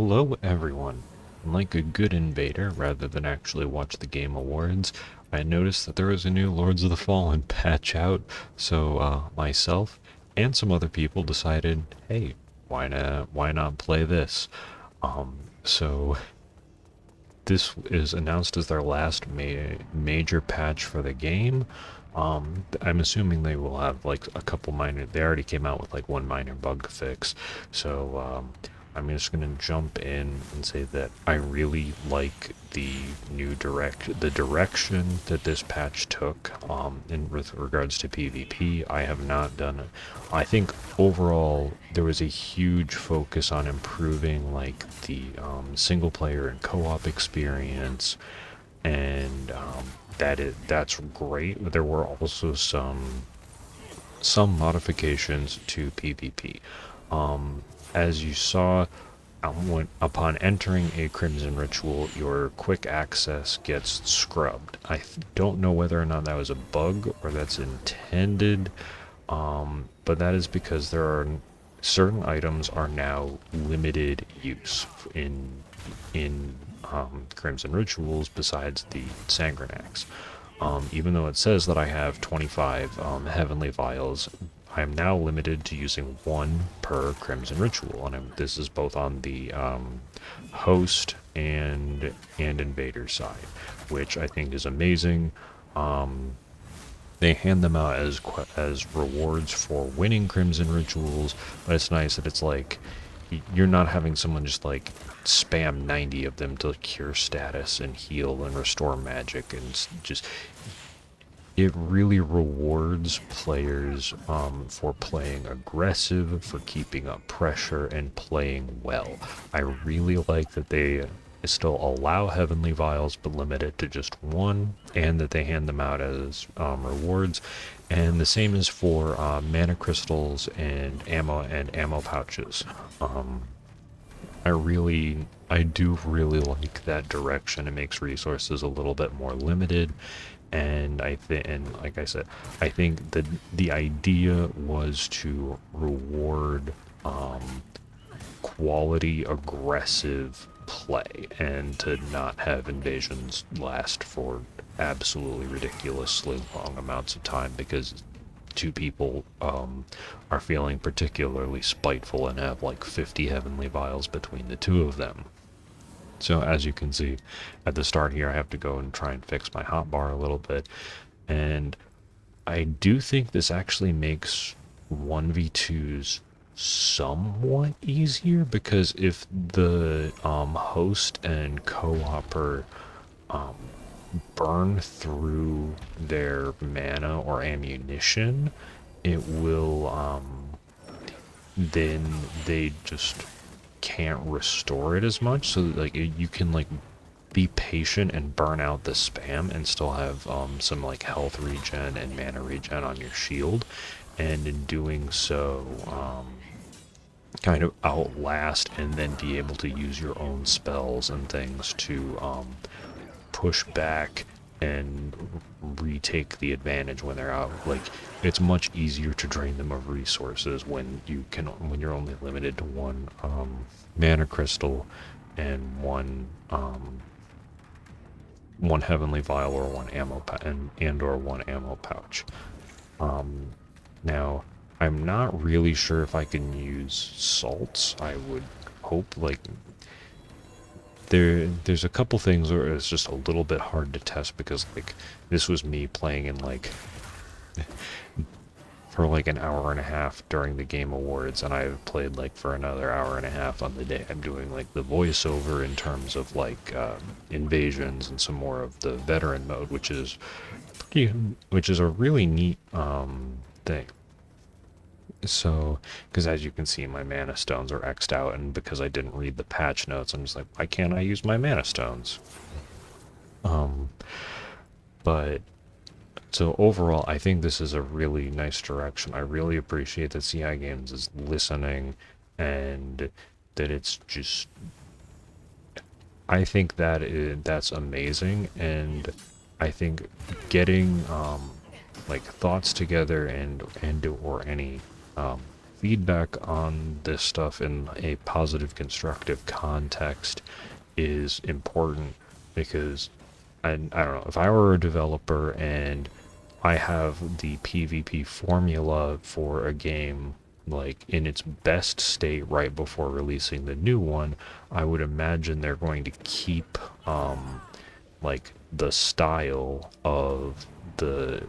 Hello everyone. Like a good invader, rather than actually watch the Game Awards, I noticed that there was a new Lords of the Fallen patch out, so myself and some other people decided, hey, why not play this? So this is announced as their last major patch for the game. I'm assuming they will have like a couple minor. They already came out with like one minor bug fix, so I'm just gonna jump in and say that I really like the direction that this patch took. In with regards to PvP, I have not done it. I think overall there was a huge focus on improving like the single player and co-op experience, and that's great. But there were also some modifications to PvP. As you saw, upon entering a Crimson Ritual, your quick access gets scrubbed. I don't know whether or not that was a bug or that's intended, but that is because there are certain items are now limited use in Crimson Rituals besides the Sangranax. Even though it says that I have 25 Heavenly Vials, I am now limited to using one per Crimson Ritual, and this is both on the host and invader side, which I think is amazing. They hand them out as rewards for winning Crimson Rituals, but it's nice that it's like you're not having someone just like spam 90 of them to cure status and heal and restore magic, and just it really rewards players for playing aggressive, for keeping up pressure, and playing well. I really like that they still allow Heavenly Vials, but limit it to just one, and that they hand them out as rewards. And the same is for mana crystals and ammo pouches. I do really like that direction. It makes resources a little bit more limited, and and like I said, I think that the idea was to reward quality aggressive play and to not have invasions last for absolutely ridiculously long amounts of time because two people are feeling particularly spiteful and have like 50 heavenly vials between the two of them. So as you can see at the start here, I have to go and try and fix my hotbar a little bit. And I do think this actually makes 1v2s somewhat easier, because if the host and co-opper burn through their mana or ammunition, it will then they just can't restore it as much. So like you can like be patient and burn out the spam and still have some like health regen and mana regen on your shield, and in doing so kind of outlast and then be able to use your own spells and things to push back and retake the advantage when they're out. Like, it's much easier to drain them of resources when you're only limited to one mana crystal and one heavenly vial or one ammo or one ammo pouch. Now I'm not really sure if I can use salts. I would hope, like, there's a couple things where it's just a little bit hard to test, because like this was me playing in like for like an hour and a half during the Game Awards, and I've played like for another hour and a half on the day I'm doing like the voiceover in terms of like invasions and some more of the veteran mode, which is a really neat thing. So, because as you can see, my mana stones are X'd out, and because I didn't read the patch notes, I'm just like, why can't I use my mana stones? But, so overall, I think this is a really nice direction. I really appreciate that CI Games is listening, and that it's just, I think that's amazing, and I think getting, like, thoughts together and or any feedback on this stuff in a positive, constructive context is important because I don't know, if I were a developer and I have the PvP formula for a game like in its best state right before releasing the new one, I would imagine they're going to keep like the style of the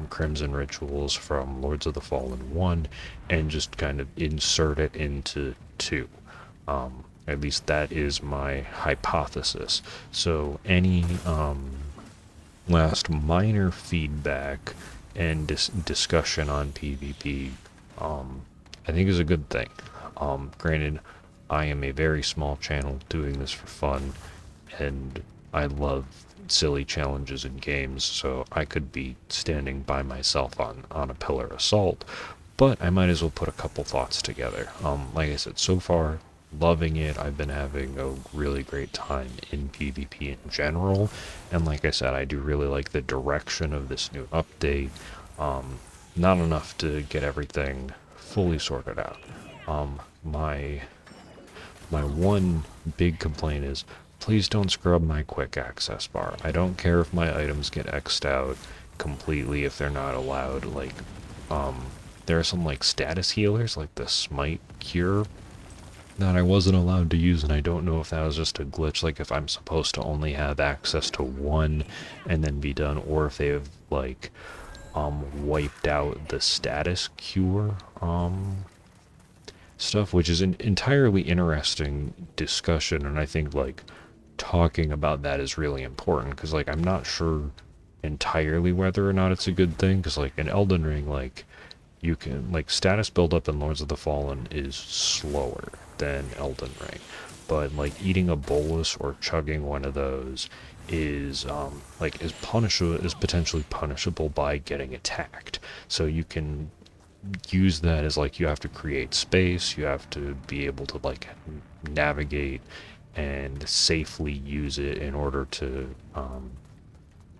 Crimson Rituals from Lords of the Fallen 1 and just kind of insert it into 2. At least that is my hypothesis. So any last minor feedback and discussion on PvP, I think is a good thing. Granted, I am a very small channel doing this for fun, and I love silly challenges in games, so I could be standing by myself on a pillar assault, but I might as well put a couple thoughts together. Like I said, so far, loving it. I've been having a really great time in PvP in general, and like I said, I do really like the direction of this new update. Not enough to get everything fully sorted out. My one big complaint is, please don't scrub my quick access bar. I don't care if my items get X'd out completely if they're not allowed. Like, there are some like status healers, like the Smite Cure, that I wasn't allowed to use, and I don't know if that was just a glitch, like if I'm supposed to only have access to one and then be done, or if they have like wiped out the status cure stuff, which is an entirely interesting discussion, and I think like talking about that is really important, because like I'm not sure entirely whether or not it's a good thing, because like in Elden Ring, like you can like status buildup in Lords of the Fallen is slower than Elden Ring, but like eating a bolus or chugging one of those is is potentially punishable by getting attacked. So you can use that as like you have to create space, you have to be able to like navigate and safely use it in order to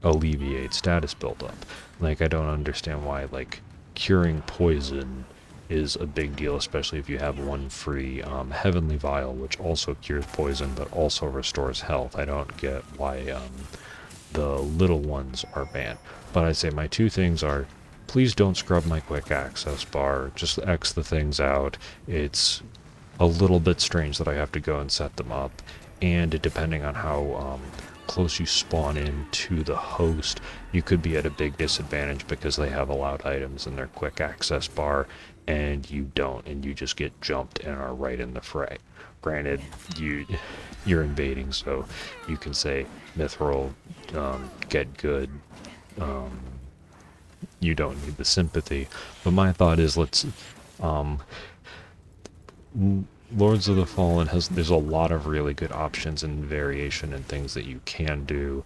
alleviate status buildup. Like I don't understand why like curing poison is a big deal, especially if you have one free Heavenly Vial, which also cures poison but also restores health. I don't get why the little ones are banned. But I'd say my two things are, please don't scrub my quick access bar. Just X the things out. It's a little bit strange that I have to go and set them up, and depending on how close you spawn in to the host, you could be at a big disadvantage because they have allowed items in their quick access bar and you don't, and you just get jumped and are right in the fray. Granted, you're invading, so you can say Mithril, get good. You don't need the sympathy, but my thought is Lords of the Fallen there's a lot of really good options and variation and things that you can do.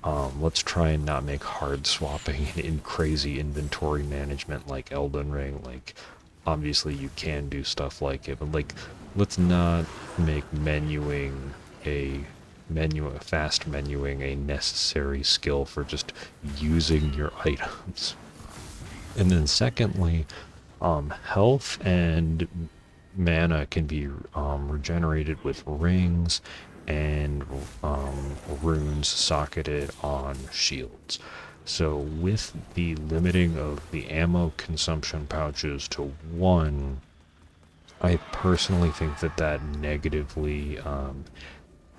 Let's try and not make hard swapping and crazy inventory management like Elden Ring. Like, obviously you can do stuff like it, but like, let's not make fast menuing a necessary skill for just using your items. And then secondly, health and mana can be regenerated with rings and runes socketed on shields. So with the limiting of the ammo consumption pouches to 1, I personally think that negatively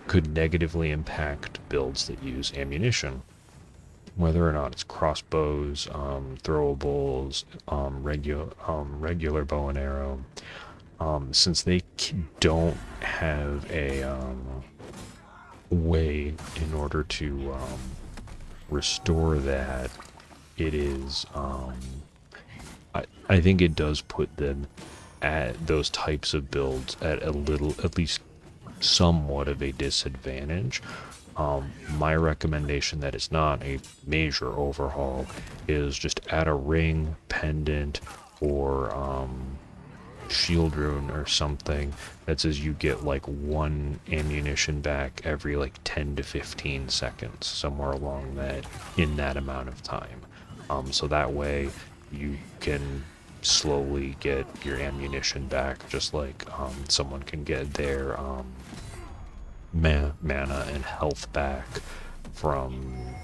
could negatively impact builds that use ammunition, whether or not it's crossbows, throwables, regular bow and arrow. Since they don't have a way in order to restore that, it is I think it does put them at those types of builds at at least somewhat of a disadvantage. My recommendation that it's not a major overhaul is just add a ring, pendant, or shield rune or something that says you get like 1 ammunition back every like 10 to 15 seconds, somewhere along that, in that amount of time. So that way you can slowly get your ammunition back, just like someone can get their mana and health back from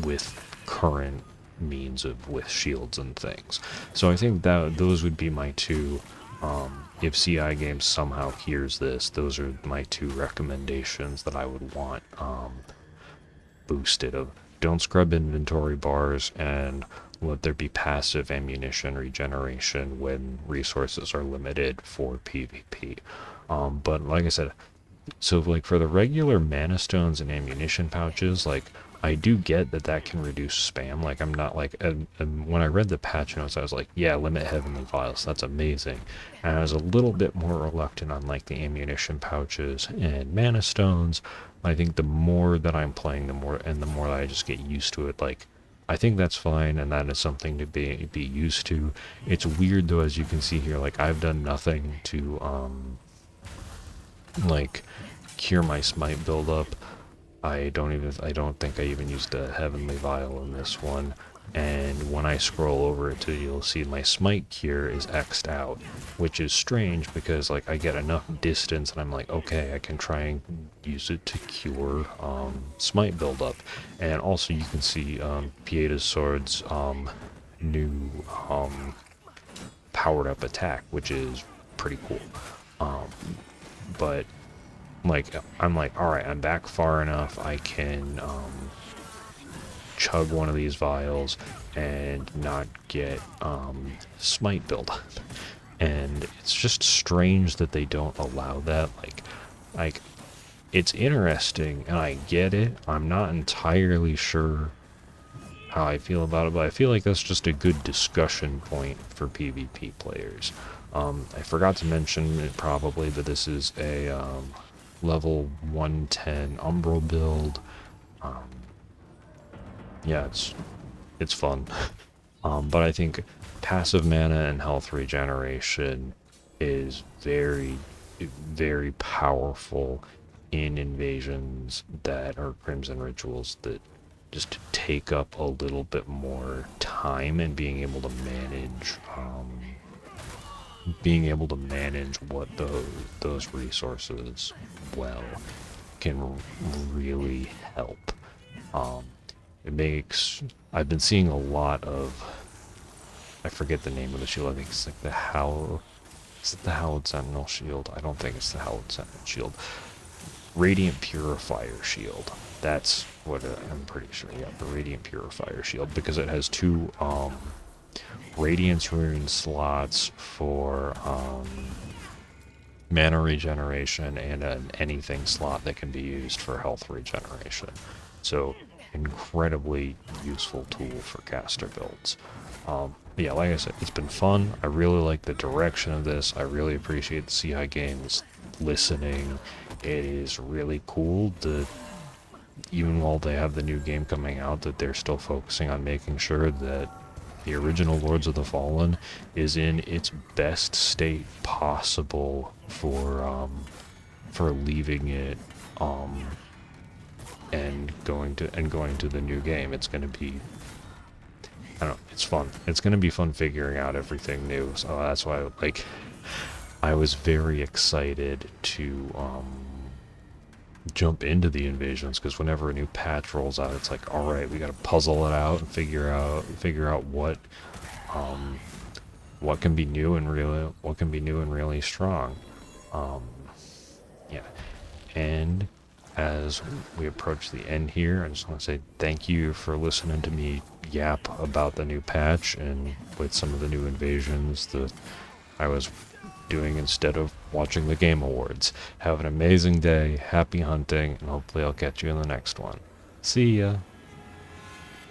with current means of with shields and things. So I think that those would be my two. If CI Games somehow hears this, those are my two recommendations that I would want boosted. Of don't scrub inventory bars, and let there be passive ammunition regeneration when resources are limited for PvP. But like I said, so like for the regular mana stones and ammunition pouches, like I do get that that can reduce spam. Like I'm not like, and when I read the patch notes, I was like, yeah, limit heavenly vials, that's amazing. And I was a little bit more reluctant on like the ammunition pouches and mana stones. I think the more that I'm playing, the more that I just get used to it. Like I think that's fine, and that is something to be used to. It's weird though, as you can see here. Like I've done nothing to like cure my smite buildup. I don't think I even used a heavenly vial in this one. And when I scroll over it too, you'll see my smite cure is X'd out, which is strange because like I get enough distance and I'm like, okay, I can try and use it to cure smite buildup. And also you can see Pieda's sword's new powered up attack, which is pretty cool. But like I'm like, all right, I'm back far enough. I can chug one of these vials and not get smite buildup. And it's just strange that they don't allow that. Like it's interesting, and I get it. I'm not entirely sure how I feel about it, but I feel like that's just a good discussion point for PvP players. I forgot to mention it probably, but this is a level 110 umbral build. Yeah, it's fun. But I think passive mana and health regeneration is very, very powerful in invasions that are Crimson Rituals, that just take up a little bit more time, and being able to manage what those resources well can really help. It makes, I've been seeing a lot of, I forget the name of the shield. I think it's like the is it the Hallowed Sentinel shield? I don't think it's the Hallowed Sentinel shield. Radiant Purifier shield. That's what I'm pretty sure. Yeah, the Radiant Purifier shield, because it has two Radiance rune slots for mana regeneration, and an anything slot that can be used for health regeneration. So incredibly useful tool for caster builds. Yeah, like I said, it's been fun. I really like the direction of this. I really appreciate the CI Games listening. It is really cool that even while they have the new game coming out, that they're still focusing on making sure that the original Lords of the Fallen is in its best state possible for leaving it and going to the new game. It's going to be, I don't know, it's fun. It's going to be fun figuring out everything new. So that's why, like, I was very excited to jump into the invasions, because whenever a new patch rolls out, it's like, all right, we got to puzzle it out and figure out what can be new and really strong. Yeah, and as we approach the end here, I just want to say thank you for listening to me yap about the new patch and with some of the new invasions that I was doing instead of watching the Game Awards. Have an amazing day, happy hunting, and hopefully I'll catch you in the next one. See ya!